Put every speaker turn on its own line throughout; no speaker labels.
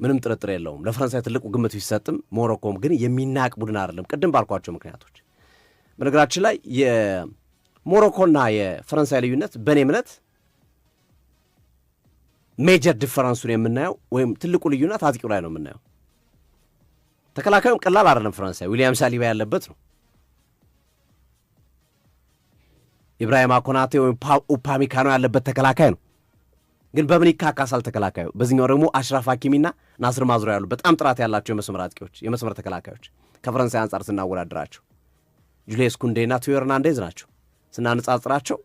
ምንም ጥርጥር የለውም። ለፈረንሳይ ትልቁ ግምት ቢሰጥም ሞሮኮም ግን የሚናቅ ቡድን አይደለም ቅድም ባልኳቸው ምክንያቶች። በነገራችን ላይ የሞሮኮና የፈረንሳይ ልዩነት በእኔ እምነት ሜጀር ዲፈረንሱን የምናየው ወይም ትልቁ ልዩነት አጥቂው ላይ ነው የምናየው። ተከላካዩም ቀላል አይደለም። ፈረንሳይ ዊሊያም ሳሊባ ያለበት ነው። ኢብራሂማ ኮናቴ ወይም ኡፓሚካኖ ያለበት ተከላካይ ነው። ግን በምን ይካካሳል ተከላካዩ? በዚህኛው ደግሞ አሽራፍ ሐኪሚና ናስር ማዝሮ ያሉ በጣም ጥራት ያላቸው የመስመር አጥቂዎች፣ የመስመር ተከላካዮች ከፈረንሳይ አንጻር ስናወዳድራቸው ጁሊየስ ኩንዴና ቲዮ ኤርናንዴዝ ናቸው። ስናነጻጽራቸው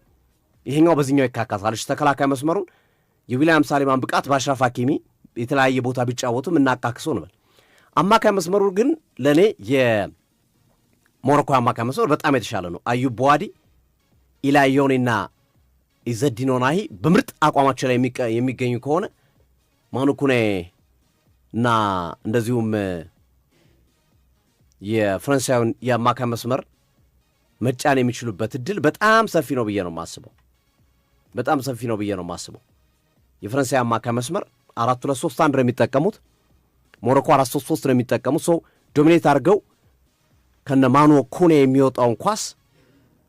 ይሄኛው በዚህኛው ይካካሳል። ተከላካይ መስመሩን የዊሊያም ሳሊባን ብቃት በአሽራፍ ሐኪሚ የተለያየ ቦታ ቢጫወቱም እናካክሰው ነው። አማካይ መስመሩ ግን ለእኔ የሞሮኮ አማካይ መስመር በጣም የተሻለ ነው። አዩብ ቦዋዲ፣ ኢላዮኔና ኢዘዲን ኦናሂ በምርጥ አቋማቸው ላይ የሚገኙ ከሆነ ማኑኩኔ እና እንደዚሁም የፈረንሳዩን የአማካይ መስመር መጫን የሚችሉበት እድል በጣም ሰፊ ነው ብዬ ነው የማስበው። በጣም ሰፊ ነው ብዬ ነው የማስበው። የፈረንሳይ አማካይ መስመር 4-2-3-1 ነው የሚጠቀሙት። ሞሮኮ 4-3-3 ነው የሚጠቀሙት። ሰው ዶሚኔት አድርገው ከነ ማኑኩኔ የሚወጣውን ኳስ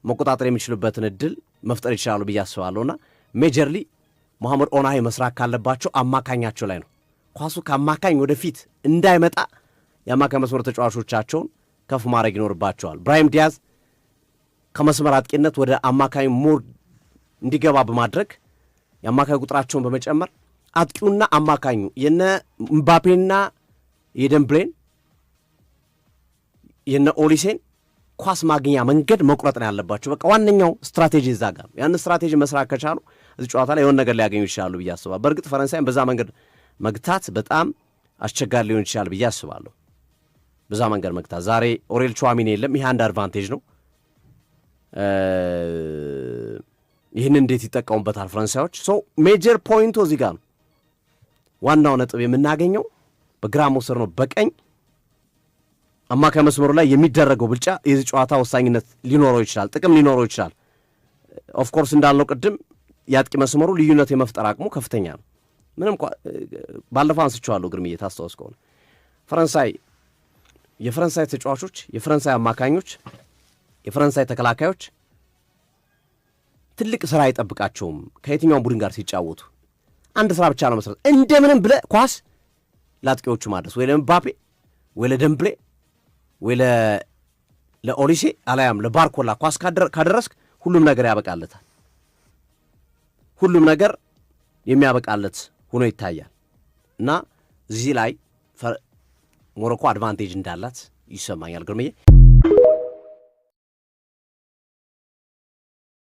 መቆጣጠር የሚችሉበትን እድል መፍጠር ይችላሉ ብዬ አስባለሁና ሜጀርሊ መሐመድ ኦናሂ መስራት ካለባቸው አማካኛቸው ላይ ነው። ኳሱ ከአማካኝ ወደፊት እንዳይመጣ የአማካኝ መስመር ተጫዋቾቻቸውን ከፍ ማድረግ ይኖርባቸዋል። ብራሂም ዲያዝ ከመስመር አጥቂነት ወደ አማካኝ ሞድ እንዲገባ በማድረግ የአማካኝ ቁጥራቸውን በመጨመር አጥቂውና አማካኙ የነ ምባፔና የደምብሌን የነ ኦሊሴን ኳስ ማግኛ መንገድ መቁረጥ ነው ያለባቸው። በቃ ዋነኛው ስትራቴጂ እዛ ጋር ነው። ያን ስትራቴጂ መስራት ከቻሉ እዚህ ጨዋታ ላይ የሆነ ነገር ሊያገኙ ይችላሉ ብዬ አስባለሁ። በእርግጥ ፈረንሳይን በዛ መንገድ መግታት በጣም አስቸጋሪ ሊሆን ይችላል ብዬ አስባለሁ። በዛ መንገድ መግታት ዛሬ ኦሬል ቹዋሚኒ የለም። ይህ አንድ አድቫንቴጅ ነው። ይህን እንዴት ይጠቀሙበታል ፈረንሳዮች? ሶ ሜጀር ፖይንቱ እዚህ ጋር ነው። ዋናው ነጥብ የምናገኘው በግራ መውሰድ ነው። በቀኝ አማካይ መስመሩ ላይ የሚደረገው ብልጫ የዚህ ጨዋታ ወሳኝነት ሊኖረው ይችላል፣ ጥቅም ሊኖረው ይችላል። ኦፍኮርስ እንዳልነው ቅድም የአጥቂ መስመሩ ልዩነት የመፍጠር አቅሙ ከፍተኛ ነው። ምንም ባለፈው አንስቼዋለሁ ግርምዬ ታስታውስ ከሆነ የፈረንሳይ ተጫዋቾች፣ የፈረንሳይ አማካኞች፣ የፈረንሳይ ተከላካዮች ትልቅ ስራ አይጠብቃቸውም። ከየትኛውም ቡድን ጋር ሲጫወቱ አንድ ስራ ብቻ ነው መስራት። እንደምንም ብለህ ኳስ ለአጥቂዎቹ ማድረስ ወይ ለምባፔ ወይ ለደምብሌ ወይ ለኦሊሴ አላያም ለባርኮላ ኳስ ካደረስክ ሁሉም ነገር ያበቃለታል። ሁሉም ነገር የሚያበቃለት ሆኖ ይታያል እና እዚህ ላይ ሞሮኮ አድቫንቴጅ እንዳላት ይሰማኛል ግርምዬ።